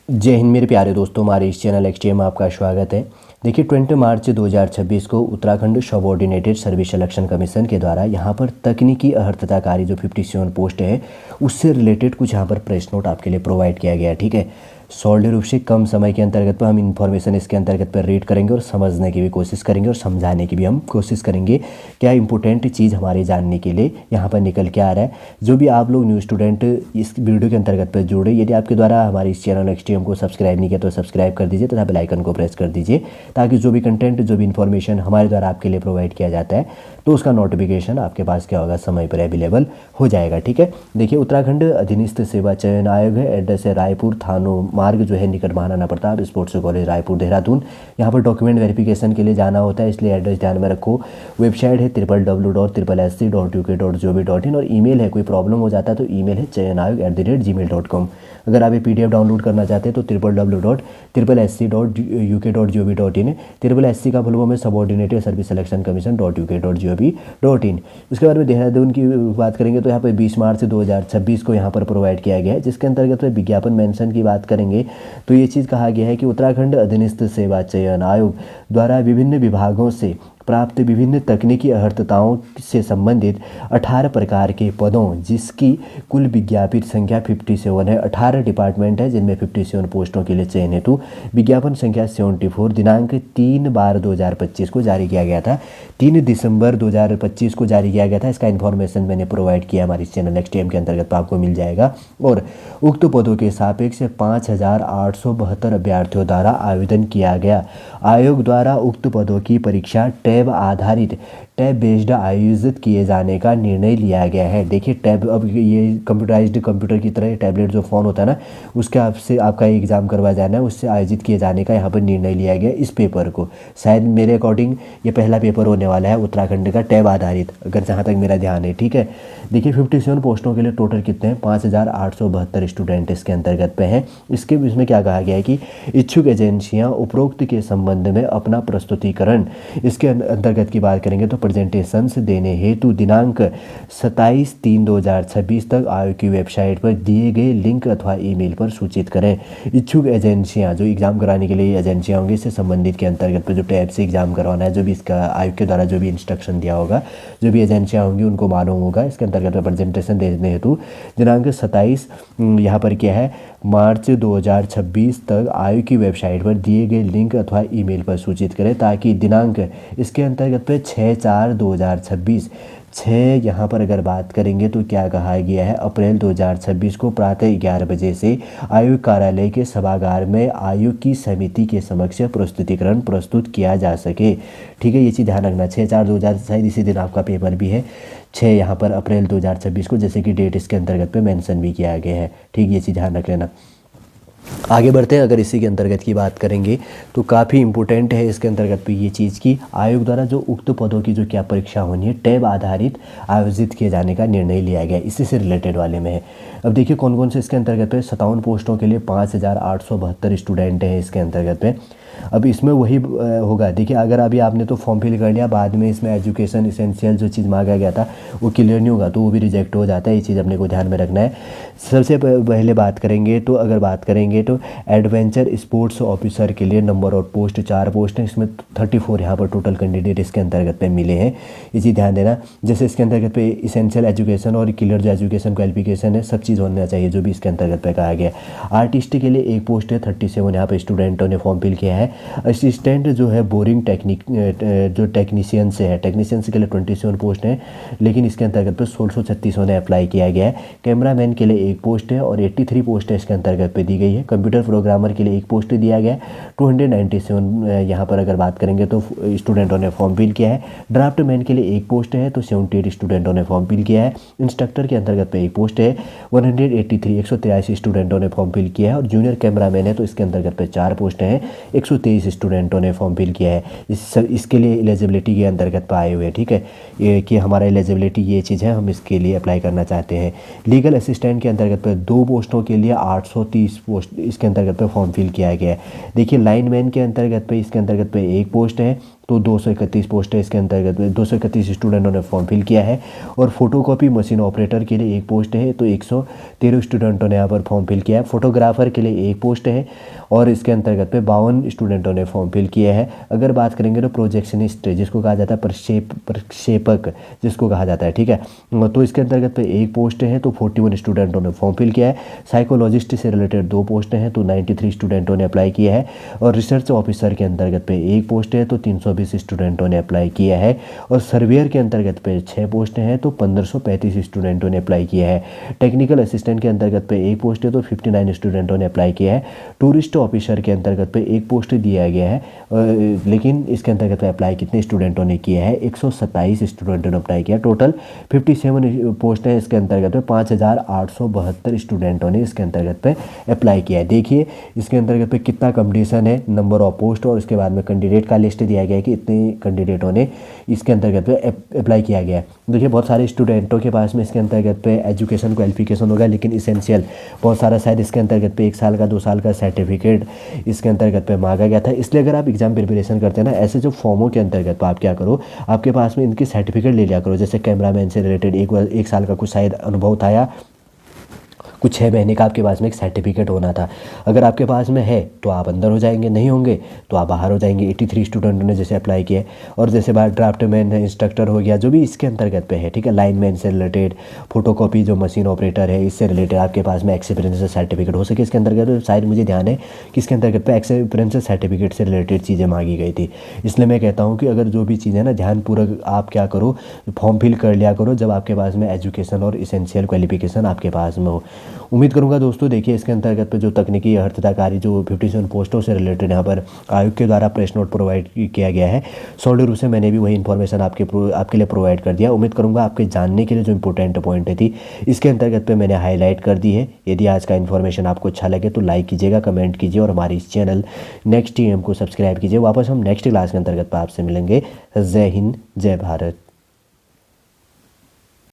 जय हिंद मेरे प्यारे दोस्तों, हमारे इस चैनल एक्सटीएम में आपका स्वागत है। देखिए 20 मार्च 2026 को Uttarakhand subordinated service selection commission के द्वारा यहाँ पर तकनीकी अर्हताकारी जो 57 पोस्ट है उससे रिलेटेड कुछ यहाँ पर प्रेस नोट आपके लिए प्रोवाइड किया गया है। ठीक है, सॉल्ड रूप से कम समय के अंतर्गत पर हम इन्फॉर्मेशन इसके अंतर्गत पर रीड करेंगे और समझने की भी कोशिश करेंगे और समझाने की भी हम कोशिश करेंगे क्या इंपॉर्टेंट चीज़ हमारे जानने के लिए यहाँ पर निकल के आ रहा है। जो भी आप लोग न्यू स्टूडेंट इस वीडियो के अंतर्गत पर जुड़े, यदि आपके द्वारा हमारे इस चैनल एक्सटीएम को सब्सक्राइब नहीं किया तो सब्सक्राइब कर दीजिए तथा बेल आइकन को प्रेस कर दीजिए, ताकि जो भी कंटेंट जो भी इन्फॉर्मेशन हमारे द्वारा आपके लिए प्रोवाइड किया जाता है तो उसका नोटिफिकेशन आपके पास क्या होगा, समय पर अवेलेबल हो जाएगा। ठीक है, देखिए उत्तराखंड अधीनस्थ सेवा चयन आयोग है, एड्रेस है रायपुर थानो मार्ग जो है निकट महाराणा प्रताप स्पोर्ट्स कॉलेज रायपुर देहरादून। यहाँ पर डॉक्यूमेंट वेरिफिकेशन के लिए जाना होता है, इसलिए एड्रेस ध्यान में रखो। वेबसाइट है www.sc.uk.gov.in और ईमेल है, कोई प्रॉब्लम हो जाता है तो ईमेल है chayanayog@gmail.com। अगर आप ये PDF डाउनलोड करना चाहते हैं तो www.sc.uk.gov.in। SC का फुल फॉर्म है subordinated service selection commission .uk.gov.in। उसके बाद में देहरादून की बात करेंगे तो यहाँ पर 20 मार्च 2026 को यहाँ पर प्रोवाइड किया गया है, जिसके अंतर्गत विज्ञापन मेंशन की बात करेंगे तो ये चीज़ कहा गया है कि उत्तराखंड अधीनस्थ सेवा चयन आयोग द्वारा विभिन्न विभागों से प्राप्त विभिन्न तकनीकी अर्हताओं से संबंधित 18 प्रकार के पदों जिसकी कुल विज्ञापित संख्या 57 है। 18 डिपार्टमेंट है जिनमें 57 पोस्टों के लिए चयन हेतु विज्ञापन संख्या 74 दिनांक 3/12/2025 को जारी किया गया था। 3 दिसंबर 2025 को जारी किया गया था। इसका इन्फॉर्मेशन मैंने प्रोवाइड किया हमारे चैनल एक्सटीएम के अंतर्गत आपको मिल जाएगा। और उक्त पदों के सापेक्ष 5872 अभ्यर्थियों द्वारा आवेदन किया गया। आयोग द्वारा उक्त पदों की परीक्षा टैब आधारित टैब बेस्ड आयोजित किए जाने का निर्णय लिया गया है। देखिए टैब, अब ये कंप्यूटराइज्ड कंप्यूटर की तरह टैबलेट जो फ़ोन होता है ना, उसके आपसे आपका एग्ज़ाम करवा जाना है, उससे आयोजित किए जाने का यहाँ पर निर्णय लिया गया। इस पेपर को शायद मेरे अकॉर्डिंग ये पहला पेपर होने वाला है उत्तराखंड का टैब आधारित, अगर जहाँ तक मेरा ध्यान है। ठीक है, देखिए 57 पोस्टों के लिए टोटल कितने हैं, 5872 स्टूडेंट इसके अंतर्गत पे हैं। इसमें क्या कहा गया है कि इच्छुक एजेंसियाँ उपरोक्त के संबंध में अपना प्रस्तुतिकरण, इसके अंतर्गत की बात करेंगे तो प्रेजेंटेशंस देने हेतु दिनांक 27/3/2026 तक आयोग की वेबसाइट पर दिए गए लिंक अथवा ईमेल पर सूचित करें। इच्छुक एजेंसियां जो एग्ज़ाम कराने के लिए एजेंसियां होंगी, इससे संबंधित के अंतर्गत पर जो टैब से एग्ज़ाम करवाना है, जो भी इसका आयोग के द्वारा जो भी इंस्ट्रक्शन दिया होगा, जो भी एजेंसियां होंगी उनको मालूम होगा। इसके अंतर्गत प्रेजेंटेशन देने हेतु दिनांक 27 यहाँ पर क्या है मार्च 2026 तक आयोग की वेबसाइट पर दिए गए लिंक अथवा ईमेल पर सूचित करें, ताकि दिनांक इसके अंतर्गत पे 6/4/2026 यहाँ पर अगर बात करेंगे तो क्या कहा गया है, अप्रैल 2026 को प्रातः 11 बजे से आयोग कार्यालय के सभागार में आयोग की समिति के समक्ष प्रस्तुतिकरण प्रस्तुत किया जा सके। ठीक है, ये चीज़ ध्यान रखना। 6/4/2000 शायद इसी दिन आपका पेपर भी है, 6 यहाँ पर अप्रैल 2026 को, जैसे कि डेट इसके अंतर्गत पे मेंशन भी किया गया है। ठीक, ये चीज़ ध्यान रख लेना। आगे बढ़ते हैं, अगर इसी के अंतर्गत की बात करेंगे तो काफ़ी इंपॉर्टेंट है इसके अंतर्गत पे ये चीज़ की आयोग द्वारा जो उक्त पदों की जो क्या परीक्षा होनी है टैब आधारित आयोजित किए जाने का निर्णय लिया गया, इसी से रिलेटेड वाले में है। अब देखिए कौन कौन से इसके अंतर्गत पे 57 पोस्टों के लिए 5872 स्टूडेंट हैं इसके अंतर्गत पे। अब इसमें वही होगा, देखिए अगर अभी आपने तो फॉर्म फिल कर लिया, बाद में इसमें एजुकेशन इसेंशियल जो चीज़ मांगा गया था वो क्लियर नहीं होगा तो वो भी रिजेक्ट हो जाता है। ये चीज़ अपने को ध्यान में रखना है। सबसे पहले बात करेंगे तो अगर बात करेंगे तो एडवेंचर स्पोर्ट्स ऑफिसर के लिए नंबर ऑफ पोस्ट 4 पोस्ट हैं, इसमें 34 यहाँ पर टोटल कैंडिडेट इसके अंतर्गत पे मिले हैं। ये चीज़ ध्यान देना। जैसे इसके अंतर्गत पे इसेंशियल एजुकेशन और क्लियर जो एजुकेशन क्वालिफिकेशन है, सब चीज़ होना चाहिए जो भी इसके अंतर्गत पे कहा गया। आर्टिस्ट के लिए 1 पोस्ट है, 37 यहाँ पर स्टूडेंटों ने फॉर्म फिल किया है। असिस्टेंट जो है बोरिंग जो टेक्नीशियन से है, टेक्नीशियन के लिए 27 पोस्ट हैं, लेकिन इसके अंतर्गत पे 1636 ने अप्लाई किया गया है। कैमरामैन के लिए 1 पोस्ट है और 83 पोस्ट है इसके अंतर्गत पे दी गई है। कंप्यूटर प्रोग्रामर के लिए 1 पोस्ट दिया गया है, 297 यहाँ पर अगर बात करेंगे तो स्टूडेंटों ने फॉर्म फिल किया है। ड्राफ्टमैन के लिए 1 पोस्ट है तो 78 स्टूडेंटों ने फॉर्म फिल किया है। इंस्ट्रक्टर के अंतर्गत पे 1 पोस्ट है, 183 स्टूडेंटों ने फॉर्म फिल किया है। और जूनियर कैमरामैन है तो इसके अंतर्गत पे 4 पोस्ट हैं, 123 स्टूडेंटों ने फॉर्म फिल किया है। इसके लिए एलिजिबिलिटी के अंतर्गत पर आए हुए हैं। ठीक है, ये कि हमारा एलिजिबिलिटी ये चीज़ है, हम इसके लिए अप्लाई करना चाहते हैं। लीगल असिस्टेंट के अंतर्गत पर 2 पोस्टों के लिए 830 पोस्ट इसके अंतर्गत पर फॉर्म फिल किया गया है। देखिए लाइनमैन के अंतर्गत पे इसके अंतर्गत पे 1 पोस्ट है तो 231 पोस्ट है इसके अंतर्गत 231 स्टूडेंटों ने फॉर्म फिल किया है। और फोटोकॉपी मशीन ऑपरेटर के लिए एक पोस्ट है, तो 113 स्टूडेंटों ने यहाँ पर फॉर्म फिल किया है। फोटोग्राफर के लिए एक पोस्ट है और इसके अंतर्गत पे 52 स्टूडेंटों ने फॉर्म फिल किया है। अगर बात करेंगे तो प्रोजेक्शनिस्ट जिसको कहा जाता है प्रक्षेपक जिसको कहा जाता है, ठीक है, तो इसके अंतर्गत पे एक पोस्ट है, तो 41 स्टूडेंटों ने फॉर्म फिल किया है। साइकोलॉजिस्ट से रिलेटेड 2 पोस्ट हैं, तो 93 स्टूडेंटों ने अप्लाई किया है। और रिसर्च ऑफिसर के अंतर्गत पे एक पोस्ट है, तो 320 स्टूडेंटों ने अप्लाई किया है। और सर्वेयर के अंतर्गत पे 6 पोस्ट हैं, तो 1535 स्टूडेंटों ने अप्लाई किया है। टेक्निकल असिस्टेंट के अंतर्गत पे एक पोस्ट है, तो 59 स्टूडेंटों ने अप्लाई किया है। टूरिस्ट ऑफिसर के अंतर्गत पे एक पोस्ट दिया गया है, लेकिन इसके अंतर्गत पे अप्लाई कितने स्टूडेंटों ने किया है, 127 स्टूडेंटों ने अप्लाई किया। टोटल 57 पोस्ट हैं इसके अंतर्गत पे 5872 स्टूडेंटों ने इसके अंतर्गत पे अप्लाई किया है। देखिए इसके अंतर्गत पे कितना कंपटीशन है, नंबर ऑफ पोस्ट, और उसके बाद में कैंडिडेट का लिस्ट दिया गया है कि इतने कैंडिडेटों ने इसके अंतर्गत पे अप्लाई किया गया है। देखिए बहुत सारे स्टूडेंटों के पास में इसके अंतर्गत पे एजुकेशन क्वालिफिकेशन होगा, लेकिन इसेंशियल बहुत सारा शायद इसके अंतर्गत पे 1 साल का 2 साल का सर्टिफिकेट इसके अंतर्गत पे मांगा गया था। इसलिए अगर आप एग्जाम प्रिपरेशन करते हैं ना, ऐसे जो फॉर्मों के अंतर्गत तो आप क्या करो, आपके पास में इनकी सर्टिफिकेट ले लिया करो। जैसे कैमरामैन से रिलेटेड 1 साल का कुछ शायद अनुभव था, या कुछ 6 महीने का आपके पास में एक सर्टिफिकेट होना था। अगर आपके पास में है तो आप अंदर हो जाएंगे, नहीं होंगे तो आप बाहर हो जाएंगे। 83 स्टूडेंटों ने जैसे अप्लाई किया। और जैसे बाहर ड्राफ्टमैन इंस्ट्रक्टर हो गया, जो भी इसके अंतर्गत पे है, ठीक है, लाइनमैन से रिलेटेड, फोटोकॉपी जो मशीन ऑपरेटर है इससे रिलेटेड आपके पास में एक्सपीरियंस सर्टिफिकेट हो सके इसके अंतर्गत। तो शायद मुझे ध्यान है कि इसके अंतर्गत पे एक्सपीरियंस सर्टिफिकेट से रिलेटेड चीज़ें मांगी गई थी। इसलिए मैं कहता हूँ कि अगर जो भी चीज़ें ना ध्यानपूर्वक आप क्या करो, फॉर्म फिल कर लिया करो जब आपके पास में एजुकेशन और इसेंशियल क्वालिफिकेशन आपके पास में हो। उम्मीद करूँगा दोस्तों देखिए इसके अंतर्गत पे जो तकनीकी अर्थताकारी जो 57 पोस्टों से रिलेटेड यहाँ पर आयोग के द्वारा प्रेस नोट प्रोवाइड किया गया है, सॉलिड रूप से मैंने भी वही इन्फॉर्मेशन आपके लिए प्रोवाइड कर दिया। उम्मीद करूँगा आपके जानने के लिए जो इंपॉर्टेंट पॉइंट थी इसके अंतर्गत पे मैंने हाईलाइट कर दी है। यदि आज का इन्फॉर्मेशन आपको अच्छा लगे तो लाइक कीजिएगा, कमेंट कीजिए और हमारे इस चैनल नेक्स्ट टीएम को सब्सक्राइब कीजिए। वापस हम नेक्स्ट क्लास के अंतर्गत पर आपसे मिलेंगे। जय हिंद, जय भारत।